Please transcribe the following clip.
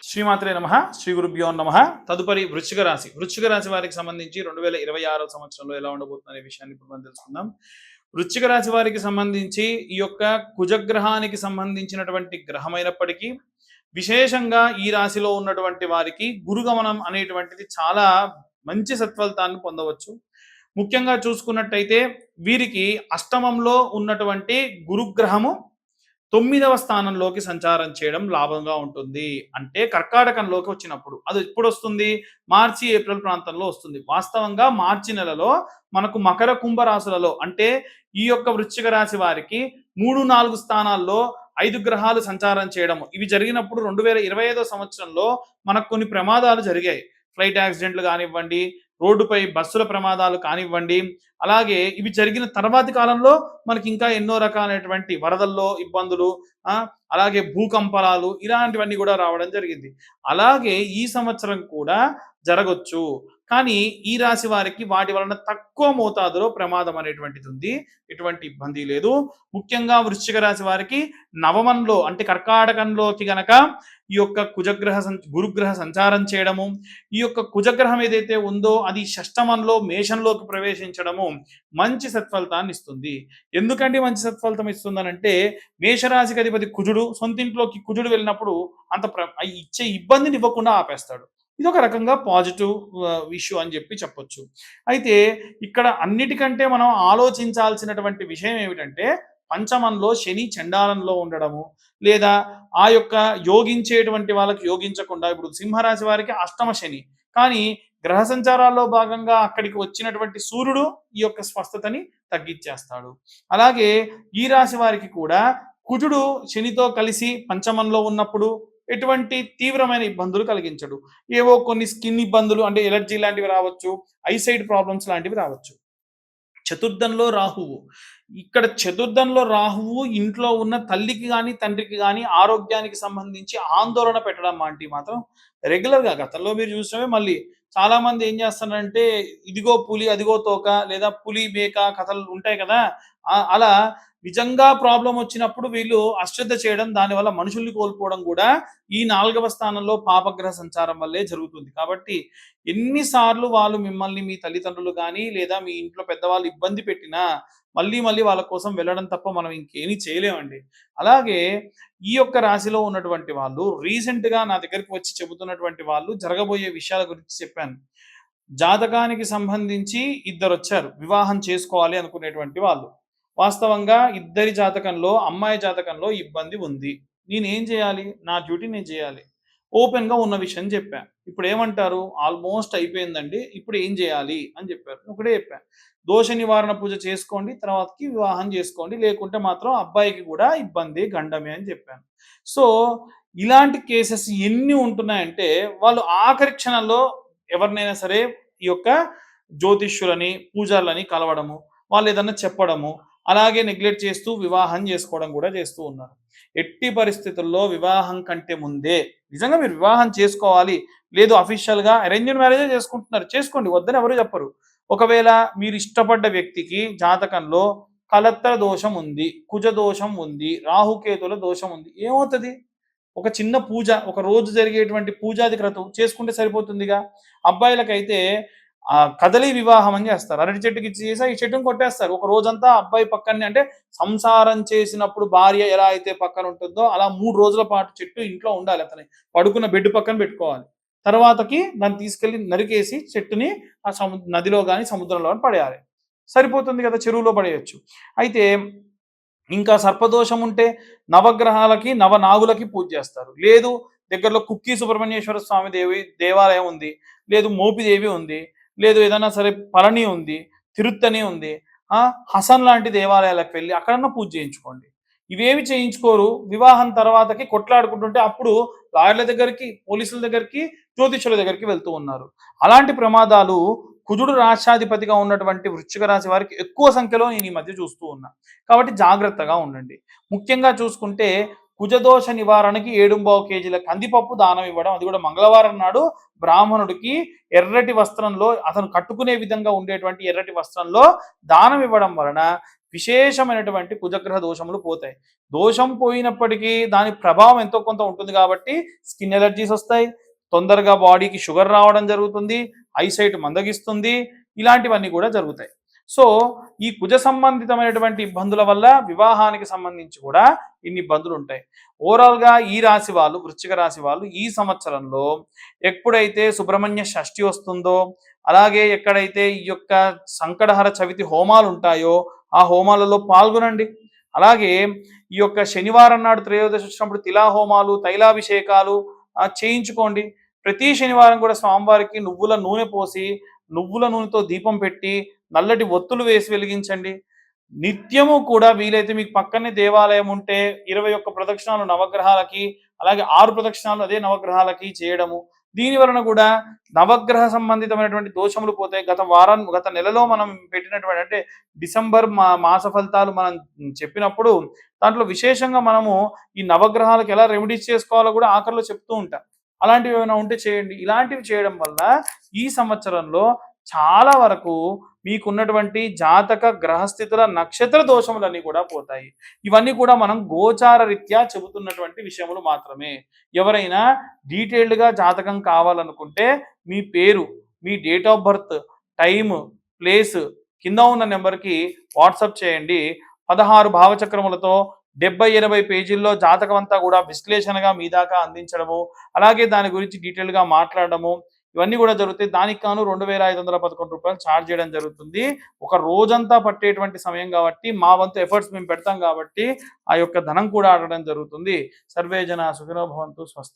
శ్రీమాత్రే నమః, శ్రీ గురుభ్యో నమః. తదుపరి వృశ్చిక రాశి వారికి సంబంధించి 2026 సంవత్సరంలో ఎలా ఉండబోతుంది అనే విషయాన్ని ఇప్పుడు మనం తెలుసుకుందాం. వృశ్చిక రాశి వారికి సంబంధించి ఈ యొక్క కుజగ్రహానికి సంబంధించినటువంటి గ్రహమైనప్పటికీ విశేషంగా ఈ రాశిలో ఉన్నటువంటి వారికి గురుగమనం అనేటువంటిది చాలా మంచి సత్ఫలితాన్ని పొందవచ్చు. ముఖ్యంగా చూసుకున్నట్టయితే వీరికి అష్టమంలో ఉన్నటువంటి గురుగ్రహము 9వ స్థానంలోకి సంచారం చేయడం లాభంగా ఉంటుంది. అంటే కర్కాటకంలోకి వచ్చినప్పుడు అది ఎప్పుడు వస్తుంది? మార్చి ఏప్రిల్ ప్రాంతంలో వస్తుంది. వాస్తవంగా మార్చి నెలలో మనకు మకర కుంభ రాశులలో అంటే ఈ యొక్క వృశ్చిక రాశి వారికి 3-4 స్థానాల్లో 5 గ్రహాలు సంచారం చేయడము ఇవి జరిగినప్పుడు 2025 సంవత్సరంలో మనకు కొన్ని ప్రమాదాలు జరిగాయి. ఫ్లైట్ యాక్సిడెంట్లు కానివ్వండి, రోడ్డుపై బస్సుల ప్రమాదాలు కానివ్వండి, అలాగే ఇవి జరిగిన తర్వాతి కాలంలో మనకి ఇంకా ఎన్నో రకాలైనటువంటి వరదల్లో ఇబ్బందులు, అలాగే భూకంపాలు ఇలాంటివన్నీ కూడా రావడం జరిగింది. అలాగే ఈ సంవత్సరం కూడా జరగచ్చు. కానీ ఈ రాశి వారికి వాటి వలన తక్కువ మోతాదులో ప్రమాదం అనేటువంటిది ఉంది. ఎటువంటి ఇబ్బంది లేదు. ముఖ్యంగా వృశ్చిక రాశి వారికి నవమంలో అంటే కర్కాటకంలోకి గనక ఈ యొక్క గురుగ్రహ సంచారం చేయడము, ఈ యొక్క కుజగ్రహం ఏదైతే ఉందో అది షష్టమంలో మేషంలోకి ప్రవేశించడము మంచి సత్ఫలితాన్ని ఇస్తుంది. ఎందుకంటే మంచి సత్ఫలితం ఇస్తుందనంటే మేషరాశికి అధిపతి కుజుడు, సొంతింట్లోకి కుజుడు వెళ్ళినప్పుడు అంత ఇచ్చే ఇబ్బందిని ఇవ్వకుండా ఆపేస్తాడు. ఇది ఒక రకంగా పాజిటివ్ ఇష్యూ అని చెప్పొచ్చు. అయితే ఇక్కడ అన్నిటికంటే మనం ఆలోచించాల్సినటువంటి విషయం ఏమిటంటే పంచమంలో శని చండాలంలో ఉండడము, లేదా ఆ యొక్క యోగించేటువంటి వాళ్ళకి యోగించకుండా, ఇప్పుడు సింహరాశి వారికి అష్టమ శని, కానీ గ్రహ సంచారాల్లో భాగంగా అక్కడికి వచ్చినటువంటి సూర్యుడు ఈ యొక్క స్వస్థతని తగ్గించేస్తాడు. అలాగే ఈ రాశి వారికి కూడా కుజుడు శనితో కలిసి పంచమంలో ఉన్నప్పుడు ఎటువంటి తీవ్రమైన ఇబ్బందులు కలిగించడు. ఏవో కొన్ని స్కిన్ ఇబ్బందులు అంటే ఎలర్జీ లాంటివి రావచ్చు, ఐసైట్ ప్రాబ్లమ్స్ లాంటివి రావచ్చు. చతుర్థంలో రాహువు, ఇక్కడ చతుర్థంలో రాహువు ఇంట్లో ఉన్న తల్లికి కానీ తండ్రికి కానీ ఆరోగ్యానికి సంబంధించి ఆందోళన పెట్టడం లాంటివి మాత్రం రెగ్యులర్గా గతంలో మీరు చూసినవే. మళ్ళీ చాలా మంది ఏం చేస్తారంటే ఇదిగో పులి అదిగో తోక, లేదా పులి మేక కథలు ఉంటాయి కదా, అలా నిజంగా ప్రాబ్లం వచ్చినప్పుడు వీళ్ళు అశ్రద్ధ చేయడం, దానివల్ల మనుషుల్ని కోల్పోవడం కూడా ఈ 4వ స్థానంలో పాపగ్రహ సంచారం వల్లే జరుగుతుంది. కాబట్టి ఎన్నిసార్లు వాళ్ళు మిమ్మల్ని మీ తల్లిదండ్రులు కానీ లేదా మీ ఇంట్లో పెద్దవాళ్ళు ఇబ్బంది పెట్టినా మళ్ళీ వాళ్ళ కోసం వెళ్ళడం తప్ప మనం ఇంకేమీ చేయలేమండి. అలాగే ఈ యొక్క రాశిలో ఉన్నటువంటి వాళ్ళు రీసెంట్గా నా దగ్గరికి వచ్చి చెబుతున్నటువంటి వాళ్ళు జరగబోయే విషయాల గురించి చెప్పాను. జాతకానికి సంబంధించి 2 వచ్చారు వివాహం చేసుకోవాలి అనుకునేటువంటి వాళ్ళు. వాస్తవంగా ఇద్దరి జాతకంలో, అమ్మాయి జాతకంలో ఇబ్బంది ఉంది. నేనేం చేయాలి? నా డ్యూటీ నేను చేయాలి. ఓపెన్గా ఉన్న విషయం చెప్పాను. ఇప్పుడు ఏమంటారు? ఆల్మోస్ట్ అయిపోయిందండి, ఇప్పుడు ఏం చేయాలి అని చెప్పారు. ఒకటే చెప్పాను, దోష నివారణ పూజ చేసుకోండి, తర్వాతకి వివాహం చేసుకోండి, లేకుంటే మాత్రం అబ్బాయికి కూడా ఇబ్బంది గండమే అని చెప్పాను. సో ఇలాంటి కేసెస్ ఎన్ని ఉంటున్నాయంటే వాళ్ళు ఆఖరి క్షణంలో ఎవరినైనా సరే ఈ యొక్క జ్యోతిష్యులని పూజారులని కలవడము, వాళ్ళు ఏదన్నా చెప్పడము, అలాగే నెగ్లెక్ట్ చేస్తూ వివాహం చేసుకోవడం కూడా చేస్తూ ఉన్నారు. ఎట్టి పరిస్థితుల్లో వివాహం కంటే ముందే నిజంగా మీరు వివాహం చేసుకోవాలి, లేదు అఫీషియల్గా అరేంజ్డ్ మ్యారేజే చేసుకుంటున్నారు, చేసుకోండి, వద్దని ఎవరు చెప్పరు. ఒకవేళ మీరు ఇష్టపడ్డ వ్యక్తికి జాతకంలో కలత్ర దోషం ఉంది, కుజ దోషం ఉంది, రాహుకేతుల దోషం ఉంది, ఏమవుతుంది? ఒక చిన్న పూజ, ఒక రోజు జరిగేటువంటి పూజాది క్రతువు చేసుకుంటే సరిపోతుందిగా. అబ్బాయిలకైతే కదలి వివాహం అని చేస్తారు. అరటి చెట్టుకి చేసి ఈ చెట్టును కొట్టేస్తారు. ఒక రోజంతా అబ్బాయి పక్కనే, అంటే సంసారం చేసినప్పుడు భార్య ఎలా అయితే పక్కన ఉంటుందో అలా 3 రోజుల పాటు చెట్టు ఇంట్లో ఉండాలి. అతని పడుకున్న బెడ్ పక్కన పెట్టుకోవాలి. తర్వాతకి దాన్ని తీసుకెళ్లి నరికేసి చెట్టుని ఆ నదిలో కానీ సముద్రంలో కానీ పడేయాలి. సరిపోతుంది కదా, చెరువులో పడేయచ్చు. అయితే ఇంకా సర్పదోషం ఉంటే నవగ్రహాలకి నవనాగులకి పూజ చేస్తారు. లేదు దగ్గరలో కుక్కి సుబ్రహ్మణ్యేశ్వర స్వామి దేవాలయం ఉంది, లేదు మోపిదేవి ఉంది, లేదు ఏదైనా సరే పళని ఉంది, తిరుత్తని ఉంది, హసన్ లాంటి దేవాలయాలకు వెళ్ళి అక్కడన్నా పూజ చేయించుకోండి. ఇవేమి చేయించుకోరు. వివాహం తర్వాతకి కొట్లాడుకుంటుంటే అప్పుడు లాయర్ల దగ్గరికి, పోలీసుల దగ్గరికి, జ్యోతిష్యుల దగ్గరికి వెళ్తూ ఉన్నారు. అలాంటి ప్రమాదాలు కుజుడు రాష్ట్రాధిపతిగా ఉన్నటువంటి వృశ్చిక రాశి వారికి ఎక్కువ సంఖ్యలో నేను ఈ మధ్య చూస్తూ ఉన్నా. కాబట్టి జాగ్రత్తగా ఉండండి. ముఖ్యంగా చూసుకుంటే కుజదోష నివారణకి 7 కేజీల కందిపప్పు దానం ఇవ్వడం, అది కూడా మంగళవారం నాడు బ్రాహ్మణుడికి ఎర్రటి వస్త్రంలో, అతను కట్టుకునే విధంగా ఉండేటువంటి ఎర్రటి వస్త్రంలో దానం ఇవ్వడం వలన విశేషమైనటువంటి కుజగ్రహ దోషములు పోతాయి. దోషం పోయినప్పటికీ దాని ప్రభావం ఎంతో కొంత ఉంటుంది కాబట్టి స్కిన్ ఎలర్జీస్ వస్తాయి, తొందరగా బాడీకి షుగర్ రావడం జరుగుతుంది, ఐసైట్ మందగిస్తుంది, ఇలాంటివన్నీ కూడా జరుగుతాయి. సో ఈ కుజ సంబంధితమైనటువంటి ఇబ్బందుల వల్ల వివాహానికి సంబంధించి కూడా ఇన్ని ఇబ్బందులు ఉంటాయి. ఓవరాల్గా ఈ రాశి వాళ్ళు, వృశ్చిక రాశి వాళ్ళు ఈ సంవత్సరంలో ఎప్పుడైతే సుబ్రహ్మణ్య షష్ఠి వస్తుందో, అలాగే ఎక్కడైతే ఈ యొక్క సంకటహర చవితి హోమాలు ఉంటాయో ఆ హోమాలలో పాల్గొనండి. అలాగే ఈ యొక్క శనివారం నాడు త్రయోదశి వచ్చినప్పుడు తిలా హోమాలు, తైలాభిషేకాలు చేయించుకోండి. ప్రతి శనివారం కూడా స్వామివారికి నువ్వుల నూనె పోసి, నువ్వుల నూనెతో దీపం పెట్టి, నల్లటి ఒత్తులు వేసి వెలిగించండి. నిత్యము కూడా వీలైతే మీకు పక్కనే దేవాలయం ఉంటే 21 ప్రదక్షిణాలు నవగ్రహాలకి, అలాగే 6 ప్రదక్షిణాలు అదే నవగ్రహాలకి చేయడము. దీని వలన కూడా నవగ్రహ సంబంధితమైనటువంటి దోషములు పోతాయి. గత నెలలో మనం పెట్టినటువంటి అంటే డిసెంబర్ మాస ఫలితాలు మనం చెప్పినప్పుడు దాంట్లో విశేషంగా మనము ఈ నవగ్రహాలకు ఎలా రెమెడీస్ చేసుకోవాలో కూడా ఆఖరిలో చెప్తూ ఉంటాం. అలాంటివి ఏమైనా ఉంటే చేయండి. ఇలాంటివి చేయడం వల్ల ఈ సంవత్సరంలో చాలా వరకు మీకున్నటువంటి జాతక గ్రహస్థితుల నక్షత్ర దోషములన్నీ కూడా పోతాయి. ఇవన్నీ కూడా మనం గోచార రీత్యా చెబుతున్నటువంటి విషయములు మాత్రమే. ఎవరైనా డీటెయిల్డ్గా జాతకం కావాలనుకుంటే మీ పేరు, మీ date of birth, time, place కింద ఉన్న నెంబర్కి వాట్సాప్ చేయండి. 16 భావచక్రములతో 70-80 పేజీల్లో జాతకం అంతా కూడా విశ్లేషణగా మీ దాకా అందించడము, అలాగే దాని గురించి డీటెయిల్గా మాట్లాడడము, ఇవన్నీ కూడా జరుగుతాయి. దానికి కాను 2511 రూపాయలు ఛార్జ్ చేయడం జరుగుతుంది. ఒక రోజంతా పట్టేటువంటి సమయం కాబట్టి మా వంతు ఎఫర్ట్స్ మేము పెడతాం కాబట్టి ఆ యొక్క ధనం కూడా ఆడడం జరుగుతుంది. సర్వే జన సుఖినో భవంతు. స్వస్తి.